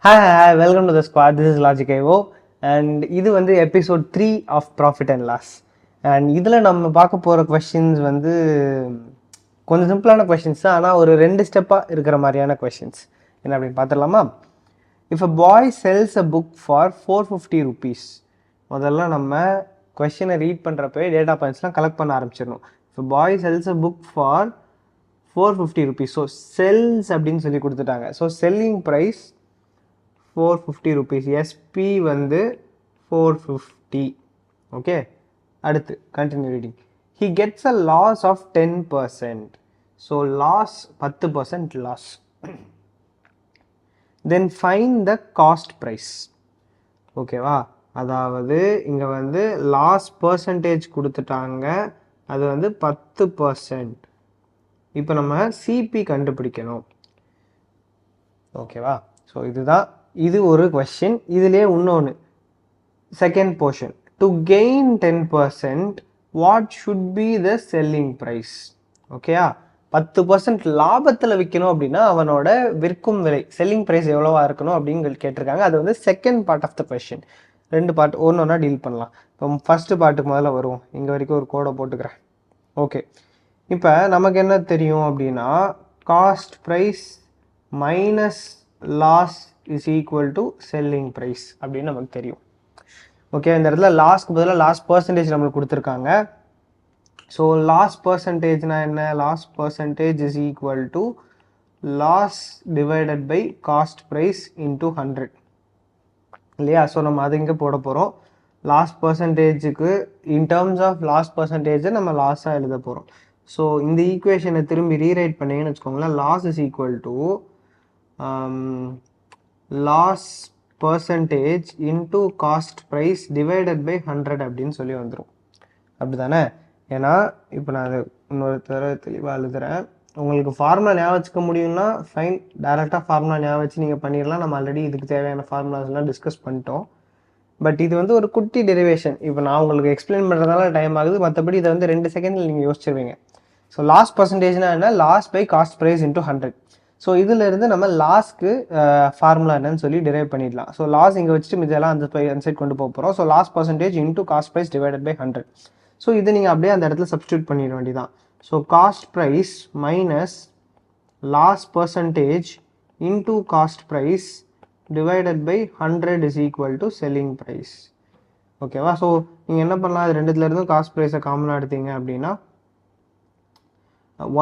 Hi, welcome to the squad. This is Logic IO and இது வந்து episode 3 of profit and loss. And இதில் நம்ம பார்க்க போகிற கொஷின்ஸ் வந்து கொஞ்சம் சிம்பிளான கொஷின்ஸ் தான், ஆனால் ஒரு 2 ஸ்டெப்பாக இருக்கிற மாதிரியான கொஷின்ஸ். என்ன அப்படின்னு பார்த்துடலாமா? If a bye cells a book for 450 rupees. முதல்ல நம்ம கொஷினை ரீட் பண்ணுறப்பவே டேட்டா பாயிண்ட்ஸ்லாம் கலெக்ட் பண்ண ஆரம்பிச்சிடணும். இஃப் அ பாய் cells a book for 450 rupees. So sells அப்படின்னு சொல்லி கொடுத்துட்டாங்க. So selling price 450 rupees. SP வந்து 450. ஓகே, அடுத்து continue reading. He gets a loss of 10%. So loss 10% loss. Then find the cost price. ஓகேவா, அதாவது இங்கே வந்து லாஸ் பர்சன்டேஜ் கொடுத்துட்டாங்க, அது வந்து 10%. இப்போ நம்ம சிபி கண்டுபிடிக்கணும். ஓகேவா, ஸோ இதுதான், இது ஒரு கொஸ்டின். இதுலேயே இன்னொன்று second portion. To gain 10% what should be the selling price. ஓகேயா, 10% லாபத்தில் விற்கணும் அப்படின்னா அவனோட விற்கும் விலை செல்லிங் ப்ரைஸ் எவ்வளோவா இருக்கணும் அப்படின்னு கேட்டிருக்காங்க. அது வந்து second part of the question. 2 part ஒன்று ஒன்றா டீல் பண்ணலாம். இப்போ ஃபஸ்ட்டு பார்ட்டுக்கு முதல்ல வருவோம். இங்கே வரைக்கும் ஒரு கோடை போட்டுக்கிறேன். ஓகே, இப்போ நமக்கு என்ன தெரியும் அப்படின்னா cost price minus loss is equal to selling price அப்படின்னு நமக்கு தெரியும். ஓகே, இந்த இடத்துல லாஸ்க்கு பதிலாக லாஸ் பர்சன்டேஜ் நம்மளுக்கு கொடுத்துருக்காங்க. ஸோ லாஸ் பர்சன்டேஜ்னா என்ன? Loss percentage is equal to loss divided by cost price into 100 இல்லையா? ஸோ நம்ம அது இங்கே போட போகிறோம். லாஸ் பர்சன்டேஜுக்கு இன் டேர்ம்ஸ் ஆஃப் லாஸ் பர்சன்டேஜை நம்ம லாஸாக எழுத போகிறோம். ஸோ இந்த ஈக்குவேஷனை திரும்பி ரீரைட் பண்ணீங்கன்னு வச்சுக்கோங்களேன். Loss is equal to loss percentage into cost price divided by 100 அப்படின்னு சொல்லி வந்துடும். அப்படி தானே? ஏன்னா இப்போ நான் அதை இன்னொரு தடவை தெளிவாக எழுதுகிறேன். உங்களுக்கு ஃபார்முலா ஞாபகம் வச்சுக்க முடியும்னா ஃபைன், டேரெக்டாக ஃபார்முலா ஞாபகம் வச்சு நீங்கள் பண்ணிடலாம். நம்ம ஆல்ரெடி இதுக்கு தேவையான ஃபார்முலாஸ்லாம் டிஸ்கஸ் பண்ணிட்டோம். பட் இது வந்து ஒரு குட்டி டெரிவேஷன். இப்போ நான் உங்களுக்கு எக்ஸ்பிளைன் பண்ணுறதுனால டைம் ஆகுது. மற்றபடி இதை வந்து 2 செகண்டில் நீங்கள் யோசிச்சிருவீங்க. ஸோ லாஸ் பர்சன்டேஜ்னா என்ன? Loss by cost price into 100. So இதிலிருந்து நம்ம லாஸ்க்கு ஃபார்முலா என்னன்னு சொல்லி டிரைவ் பண்ணிடலாம். ஸோ லாஸ் இங்கே வச்சுட்டு மிச்செல்லாம் அந்த சைட் கொண்டு போக போகிறோம். So loss percentage into cost price divided by 100. So இது நீங்கள் அப்படியே அந்த இடத்துல சப்ஸ்டியூட் பண்ணிட வேண்டியதான். So cost price minus loss percentage into cost price divided by 100 is equal to selling price. ஓகேவா? ஸோ நீங்கள் என்ன பண்ணலாம், அது ரெண்டுத்துலேருந்தும் காஸ்ட் ப்ரைஸை காமனாக எடுத்தீங்க அப்படின்னா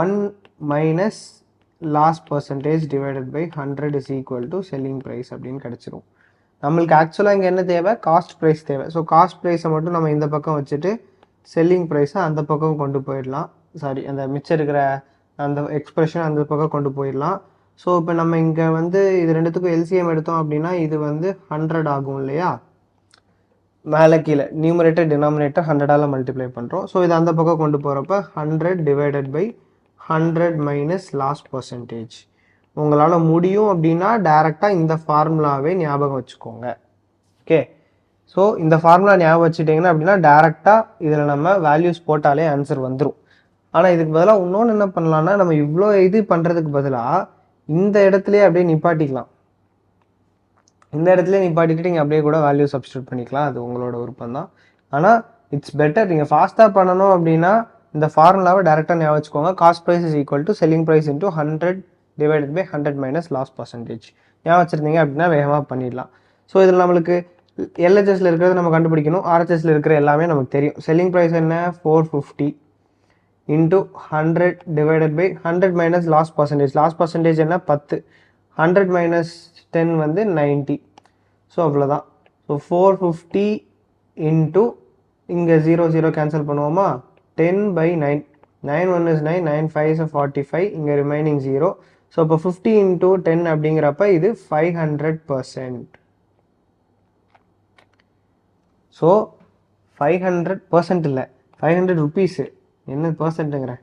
1 minus loss percentage divided by 100 is equal to selling price அப்படின்னு கிடச்சிரும். நம்மளுக்கு ஆக்சுவலாக இங்கே என்ன தேவை? காஸ்ட் ப்ரைஸ் தேவை. ஸோ காஸ்ட் ப்ரைஸை மட்டும் நம்ம இந்த பக்கம் வச்சுட்டு செல்லிங் ப்ரைஸை அந்த பக்கம் கொண்டு போயிடலாம். சாரி, அந்த மிச்சம் இருக்கிற அந்த எக்ஸ்பிரஷன் அந்த பக்கம் கொண்டு போயிடலாம். ஸோ இப்போ நம்ம இங்கே வந்து இது ரெண்டுத்துக்கும் எல்சிஎம் எடுத்தோம் அப்படின்னா இது வந்து 100 ஆகும் இல்லையா? மேலே கீழே நியூமரேட்டர் டினாமினேட்டர் 100ஆல் மல்டிப்ளை பண்ணுறோம். ஸோ இது அந்த பக்கம் கொண்டு போகிறப்ப 100 divided by 100 minus loss percentage. உங்களால் முடியும் அப்படின்னா டைரெக்டாக இந்த ஃபார்முலாவே ஞாபகம் வச்சுக்கோங்க. ஓகே, ஸோ இந்த ஃபார்முலா ஞாபகம் வச்சுட்டிங்கன்னா அப்படின்னா டைரெக்டாக இதில் நம்ம வேல்யூஸ் போட்டாலே ஆன்சர் வந்துடும். ஆனால் இதுக்கு பதிலாக இன்னொன்று என்ன பண்ணலான்னா, நம்ம இவ்வளோ இது பண்ணுறதுக்கு பதிலாக இந்த இடத்துலையே அப்படியே நிப்பாட்டிக்கலாம். இந்த இடத்துல நிப்பாட்டிட்டு நீங்கள் அப்படியே கூட வேல்யூ சப்ஸ்டியூட் பண்ணிக்கலாம். அது உங்களோட விருப்பம் தான். ஆனால் இட்ஸ் பெட்டர் நீங்கள் ஃபாஸ்ட்டாக பண்ணணும் அப்படின்னா இந்த ஃபார்முலாவை டேரெக்டாக ஞாபகம் வச்சுக்கோங்க. Cost price is equal to selling price into 100 divided by 100 minus loss percentage. ஞாபகம் வச்சுருந்தீங்க அப்படின்னா வேகமாக பண்ணிடலாம். ஸோ இதில் நம்மளுக்கு எல்ஹெச்எஸில் இருக்கிறது நம்ம கண்டுபிடிக்கணும். ஆர்ஹெச்எஸில் இருக்கிற எல்லாமே நமக்கு தெரியும். செல்லிங் ப்ரைஸ் என்ன? 450 into 100 divided by 100 minus loss percentage. Loss percentage என்ன? 10. 100 மைனஸ் 10 வந்து 90. ஸோ அவ்வளோதான். ஸோ 450 இன்டூ இங்கே 0 கேன்சல் பண்ணுவோமா? 10 by 9. 9 1 is 9, 9 5 is 45, இங்கே ரிமைனிங் 0. ஸோ இப்போ 50 இன்டூ 10 அப்படிங்கிறப்ப இது 500%. ஸோ 500% இல்லை, 500 ருபீஸு. என்ன பர்சன்ட்டுங்கிறேன்?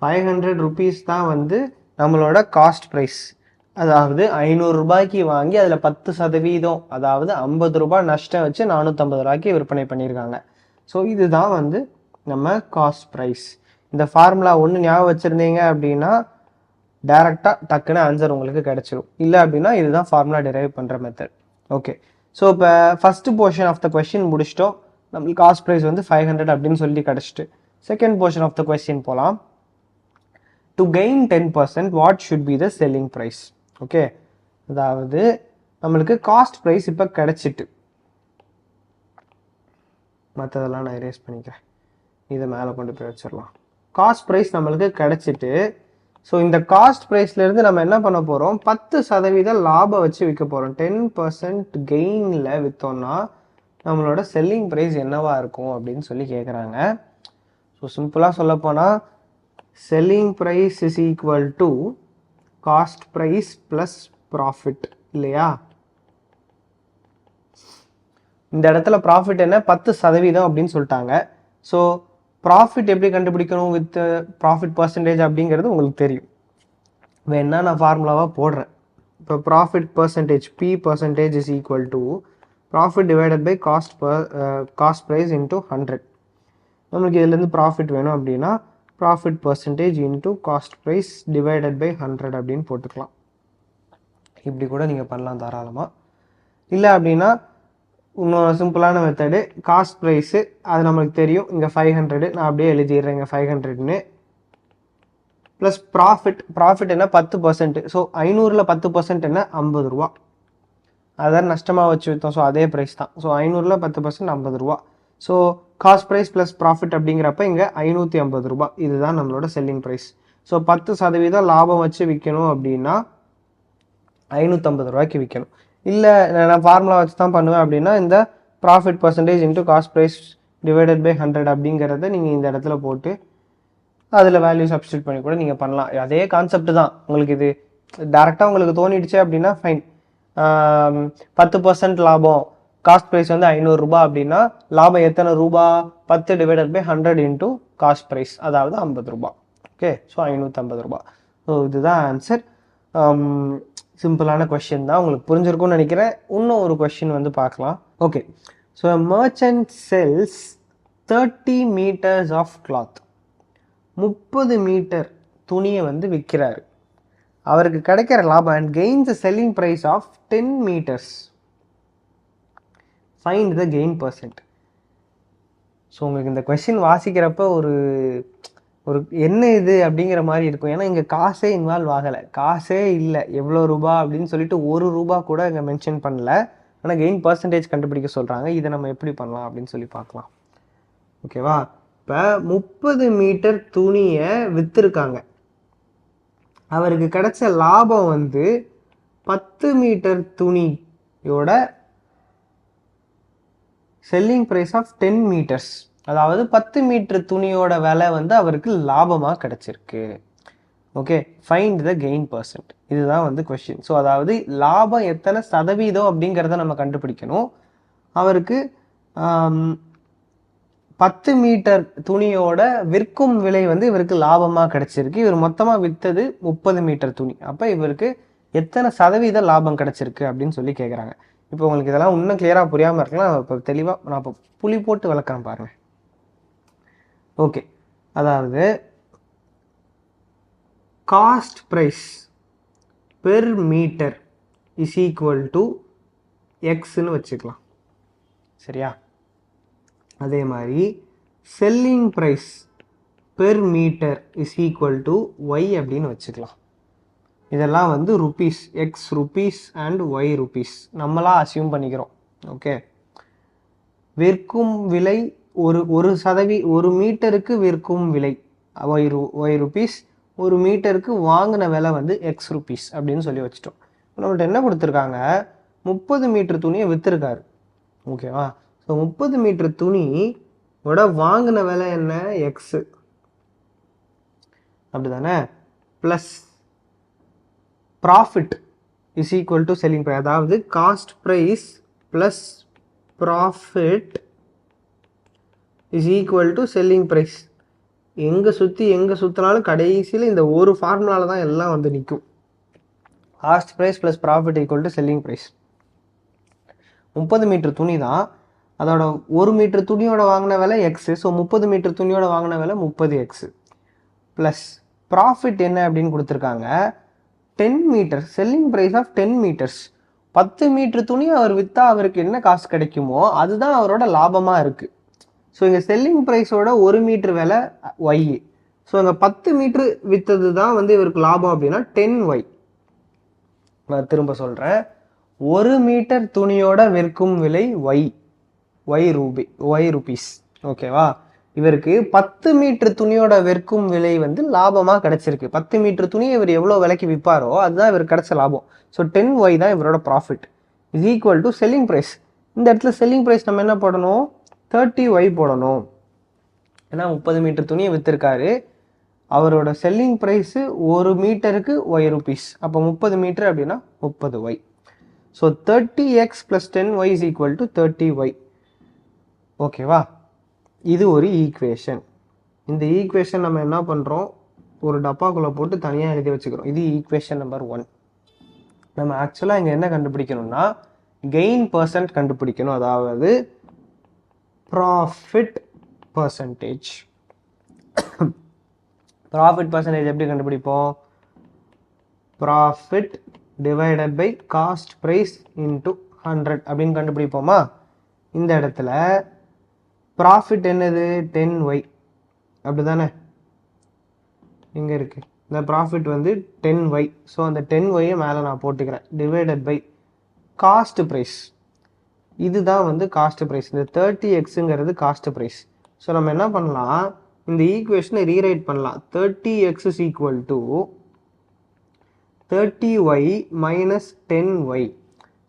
500 ருபீஸ் தான் வந்து நம்மளோட காஸ்ட் ப்ரைஸ். அதாவது 500 ரூபாய்க்கு வாங்கி அதில் 10% அதாவது 50 ரூபாய் நஷ்டம் வச்சு 450 ரூபாய்க்கு விற்பனை பண்ணியிருக்காங்க. ஸோ இதுதான் வந்து நம்ம காஸ்ட் ப்ரைஸ். இந்த ஃபார்முலா ஒன்று ஞாபகம் வச்சுருந்தீங்க அப்படின்னா டேரெக்டாக டக்குன்னு ஆன்சர் உங்களுக்கு கிடச்சிரும். இல்லை அப்படின்னா இதுதான் ஃபார்முலா டிரைவ் பண்ணுற மெத்தட். ஓகே, ஸோ இப்போ first portion of the question முடிச்சிட்டோம். நம்மளுக்கு காஸ்ட் ப்ரைஸ் வந்து 500 அப்படின்னு சொல்லி கிடச்சிட்டு second portion of the question போகலாம். To gain 10% what should be the selling price. Okay, அதாவது நம்மளுக்கு காஸ்ட் ப்ரைஸ் இப்போ கிடச்சிட்டு, மற்றதெல்லாம் நான் எரேஸ் பண்ணிக்கிறேன், இதை மேலே கொண்டு போய் வச்சிடலாம். காஸ்ட் ப்ரைஸ் நம்மளுக்கு கிடச்சிட்டு, ஸோ இந்த காஸ்ட் ப்ரைஸ்லேருந்து நம்ம என்ன பண்ண போகிறோம், 10% லாபம் வச்சு விற்க போகிறோம். 10% கெயினில் விற்றோன்னா நம்மளோட செல்லிங் ப்ரைஸ் என்னவா இருக்கும் அப்படின்னு சொல்லி கேட்குறாங்க. ஸோ சிம்பிளாக சொல்லப்போனால் selling price is equal to cost price plus profit இல்லையா? இந்த இடத்துல ப்ராஃபிட் என்ன, 10% அப்படின்னு சொல்லிட்டாங்க. ஸோ ப்ராஃபிட் எப்படி கண்டுபிடிக்கணும் வித் ப்ராஃபிட் பர்சன்டேஜ் அப்படிங்கிறது உங்களுக்கு தெரியும். வேணா நான் ஃபார்முலாவாக போடுறேன். இப்போ profit percentage P percentage is equal to profit divided by cost price into 100. நம்மளுக்கு இதுலேருந்து ப்ராஃபிட் வேணும் அப்படின்னா profit percentage into cost price divided by 100 அப்படின்னு போட்டுக்கலாம். இப்படி கூட நீங்கள் பண்ணலாம் தாராளமாக. இல்லை அப்படின்னா இன்னும் சிம்பிளான மெத்தடு, காஸ்ட் ப்ரைஸு அது நம்மளுக்கு தெரியும், இங்கே 500 நான் அப்படியே எழுதிடுறேன், இங்கே 500ன்னு ப்ளஸ் ப்ராஃபிட் என்ன 10%. ஸோ 500ல் 10% என்ன 50 ரூபா. அதான் நஷ்டமாக வச்சு விற்றோம். ஸோ அதே ப்ரைஸ் தான். ஸோ 500ல் 10% 50 ரூபா. So cost price plus profit அப்படிங்கிறப்ப இங்கே 550 ரூபா. இதுதான் நம்மளோட செல்லிங் ப்ரைஸ். ஸோ 10% லாபம் வச்சு விற்கணும் அப்படின்னா 550 ரூபாய்க்கு விற்கணும். இல்லை நான் ஃபார்முலா வச்சு தான் பண்ணுவேன் அப்படின்னா இந்த profit percentage into cost price divided by 100 அப்படிங்கிறத நீங்கள் இந்த இடத்துல போட்டு அதில் வேல்யூ சப்ஸ்டியூட் பண்ணி கூட நீங்கள் பண்ணலாம். அதே கான்செப்ட் தான். உங்களுக்கு இது டேரெக்டாக உங்களுக்கு தோணிடுச்சு அப்படின்னா ஃபைன். 10% லாபம், காஸ்ட் ப்ரைஸ் வந்து 500 ரூபா அப்படின்னா லாபம் எத்தனை ரூபா, 10 divided by 100 into cost price, அதாவது 50 ரூபா. ஓகே, ஸோ 550 ரூபா. ஸோ இதுதான் ஆன்சர். சிம்பிளான கொஸ்டின் தான், உங்களுக்கு புரிஞ்சிருக்கும்னு நினைக்கிறேன். இன்னும் ஒரு கொஸ்டின் வந்து பார்க்கலாம். Okay, so merchant sells 30 meters of cloth. 30 meter துணியை வந்து விற்கிறாரு. அவருக்கு கிடைக்கிற லாபம் and gains selling price of 10 meters. Find the gain percent. So உங்களுக்கு இந்த கொஸ்டின் வாசிக்கிறப்ப ஒரு என்ன இது அப்படிங்கிற மாதிரி இருக்கும். ஏன்னா இங்கே காசே இன்வால்வ் ஆகலை, காசே இல்லை. எவ்வளோ ரூபா அப்படின்னு சொல்லிட்டு 1 ரூபா கூட இங்கே மென்ஷன் பண்ணல. ஆனால் கெயின் பர்சன்டேஜ் கண்டுபிடிக்க சொல்கிறாங்க. இதை நம்ம எப்படி பண்ணலாம் அப்படின்னு சொல்லி பார்க்கலாம். ஓகேவா? இப்போ 30 மீட்டர் துணியை விற்றுருக்காங்க. அவருக்கு கிடைச்ச லாபம் வந்து 10 மீட்டர் துணியோட செல்லிங் ப்ரைஸ் ஆஃப் 10 meters. அதாவது 10 மீட்டர் துணியோட விலை வந்து அவருக்கு லாபமாக கிடைச்சிருக்கு. Okay, find the gain percent. இதுதான் வந்து கொஸ்டின். ஸோ அதாவது லாபம் எத்தனை சதவீதம் அப்படிங்கிறத நம்ம கண்டுபிடிக்கணும். அவருக்கு 10 மீட்டர் துணியோட விற்கும் விலை வந்து இவருக்கு லாபமாக கிடைச்சிருக்கு. இவர் மொத்தமாக விற்றது 30 மீட்டர் துணி. அப்போ இவருக்கு எத்தனை சதவீத லாபம் கிடைச்சிருக்கு அப்படின்னு சொல்லி கேட்குறாங்க. இப்போ உங்களுக்கு இதெல்லாம் இன்னும் கிளியராக புரியாமல் இருக்கலாம். இப்போ தெளிவாக நான் இப்போ புளி போட்டு விளக்குறேன் பாருங்கள். ஓகே, அதாவது cost price per metre is equal to எக்ஸ்ன்னு வச்சுக்கலாம். சரியா? அதே மாதிரி selling price per metre is equal to y அப்படின்னு வச்சுக்கலாம். இதெல்லாம் வந்து rupees, x rupees and y rupees நம்மளாம் அசியூம் பண்ணிக்கிறோம். ஓகே, விற்கும் விலை ஒரு மீட்டருக்கு விற்கும் விலை ஒய் ருபீஸ், ஒரு மீட்டருக்கு வாங்கின விலை வந்து எக்ஸ் ருபீஸ் அப்படின்னு சொல்லி வச்சுட்டோம். நம்மள்ட்ட என்ன கொடுத்துருக்காங்க, 30 மீட்டர் துணியை விற்றுருக்காரு. ஓகேவா? ஸோ 30 மீட்டர் துணியோட வாங்கின விலை என்ன, எக்ஸு, அப்படி தானே? Plus profit is equal to selling price. அதாவது cost price plus profit is equal to selling price. எங்கே சுற்றினாலும் கடைசியில் இந்த ஒரு ஃபார்முலாவில் தான் எல்லாம் வந்து நிற்கும். Cost price plus profit equal to selling price. 30 meter துணி தான், அதோட 1 மீட்டர் துணியோட வாங்கின விலை எக்ஸு. ஸோ 30 மீட்டர் துணியோட வாங்கின விலை 30 எக்ஸு ப்ளஸ் ப்ராஃபிட் என்ன அப்படின்னு கொடுத்துருக்காங்க, 10 meter selling price of 10 meters. 10 meter துணி அவர் விற்றா அவருக்கு என்ன காசு கிடைக்குமோ அதுதான் அவரோட லாபமாக இருக்குது. ஸோ இங்கே செல்லிங் ப்ரைஸோட 1 மீட்டர் விலை ஒய். ஸோ அங்கே 10 மீட்ரு விற்றது தான் வந்து இவருக்கு லாபம் அப்படின்னா 10Y. நான் திரும்ப சொல்கிறேன், 1 மீட்டர் துணியோட விற்கும் விலை ஒய் ருபீஸ். ஓகேவா? இவருக்கு 10 மீட்டர் துணியோட விற்கும் விலை வந்து லாபமாக கிடைச்சிருக்கு. 10 மீட்டர் துணியை இவர் எவ்வளோ விலைக்கு விற்பாரோ அதுதான் இவருக்கு கிடைச்ச லாபம். ஸோ 10Y தான் இவரோட profit is equal to selling price. இந்த இடத்துல செல்லிங் ப்ரைஸ் நம்ம என்ன போடணும், 30Y போடணும். ஏன்னா 30 மீட்டர் துணியை விற்றுருக்காரு, அவரோட செல்லிங் ப்ரைஸு 1 மீட்டருக்கு ஒய் ருபீஸ். அப்போ 30 மீட்டர் அப்படின்னா 30Y. So 30x + 10y is equal to 30Y. ஓகேவா? இது ஒரு ஈக்குவேஷன். இந்த ஈக்குவேஷன் நம்ம என்ன பண்ணுறோம், ஒரு டப்பாக்குள்ளே போட்டு தனியாக எழுதி வச்சுக்கிறோம். இது ஈக்குவேஷன் நம்பர் 1. நம்ம ஆக்சுவலாக இங்கே என்ன கண்டுபிடிக்கணும்னா கெயின் பர்சன்ட் கண்டுபிடிக்கணும், அதாவது ப்ராஃபிட் பர்சன்டேஜ். ப்ராஃபிட் பர்சன்டேஜ் எப்படி கண்டுபிடிப்போம், profit divided by cost price into 100 அப்படின்னு கண்டுபிடிப்போமா. இந்த இடத்துல ப்ராஃபிட் என்னது, 10Y அப்படி தானே இங்கே இருக்குது. இந்த ப்ராஃபிட் வந்து 10Y. ஸோ அந்த 10Yயை மேலே நான் போட்டுக்கிறேன், டிவைடட் பை காஸ்ட் ப்ரைஸ். இதுதான் வந்து காஸ்ட் ப்ரைஸ். இந்த 30xங்கிறது காஸ்ட் ப்ரைஸ். ஸோ நம்ம என்ன பண்ணலாம், இந்த ஈக்குவேஷனை ரீரைட் பண்ணலாம். 30x is equal to 30y minus 10y.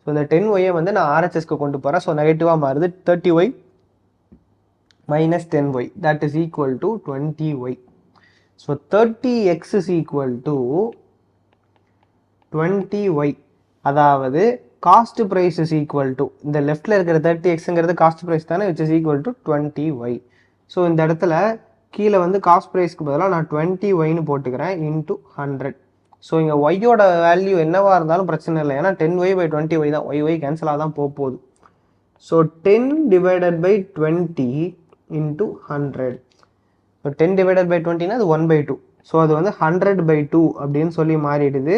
So இந்த 10yயை வந்து நான் ஆர்ஹெச்எஸ்க்கு கொண்டு போகிறேன். ஸோ நெகட்டிவாக மாறுது. 30y minus 10y that is equal to 20y. So 30x is equal to 20y. அதாவது cost price is equal to, இந்த லெஃப்டில் இருக்கிற 30xங்கிறது காஸ்ட் ப்ரைஸ் தானே, which is equal to 20y. So இந்த இடத்துல கீழே வந்து காஸ்ட் ப்ரைஸ்க்கு பதிலாக நான் 20yன்னு போட்டுக்கிறேன் இன்ட்டு 100. ஸோ இங்கே ஒய்யோட வேல்யூ என்னவாக இருந்தாலும் பிரச்சனை இல்லை, ஏன்னா 10y பை 20y தான், ஒய் கேன்சலாக தான் போகுது. So 10 divided by 20 into 100. So 10 divided by 20னா அது 1/2. ஸோ அது வந்து 100/2 அப்படின்னு சொல்லி மாறிடுது,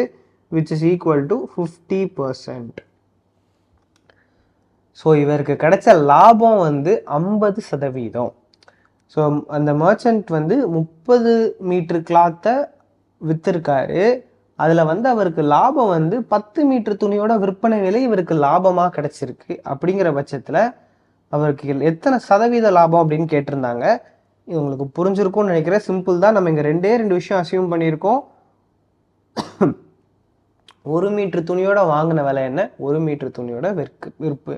which is equal to 50%. So இவருக்கு கிடைச்ச லாபம் வந்து 50%. ஸோ அந்த மர்ச்சன்ட் வந்து 30 மீட்டர் கிளாத்தை விற்றுருக்காரு. அதில் வந்து அவருக்கு லாபம் வந்து 10 மீட்டர் துணியோட விற்பனை விலை இவருக்கு லாபமாக கிடைச்சிருக்கு. அப்படிங்கிற பட்சத்தில் அவருக்கு எத்தனை சதவீத லாபம் அப்படின்னு கேட்டிருந்தாங்க. இது உங்களுக்கு புரிஞ்சிருக்கும்னு நினைக்கிறேன். சிம்பிள் தான். நம்ம இங்கே ரெண்டு விஷயம் அசியூம் பண்ணியிருக்கோம். 1 மீட்டர் துணியோட வாங்கின விலை என்ன, 1 மீட்டர் துணியோட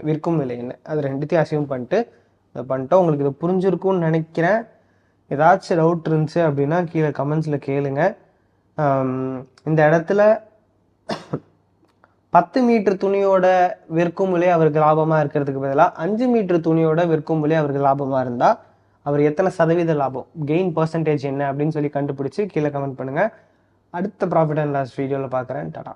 விற்கும் விலை என்ன, அது ரெண்டுத்தையும் அசியூம் பண்ணிட்டு இதை பண்ணிட்டோம். உங்களுக்கு இது புரிஞ்சிருக்கும்னு நினைக்கிறேன். ஏதாச்சும் டவுட் இருந்துச்சு அப்படின்னா கீழே கமெண்ட்ஸில் கேளுங்க. இந்த இடத்துல 10 மீட்டர் துணியோட விற்கும் விலை அவருக்கு லாபமாக இருக்கிறதுக்கு பதிலாக 5 மீட்டர் துணியோட விற்கும் விலை அவருக்கு லாபமாக இருந்தால் அவர் எத்தனை சதவீத லாபம், கெயின் பர்சன்டேஜ் என்ன அப்படின்னு சொல்லி கண்டுபிடிச்சி கீழே கமெண்ட் பண்ணுங்கள். அடுத்த ப்ராஃபிட் அண்ட் லாஸ் வீடியோவில் பார்க்குறேன். டாடா.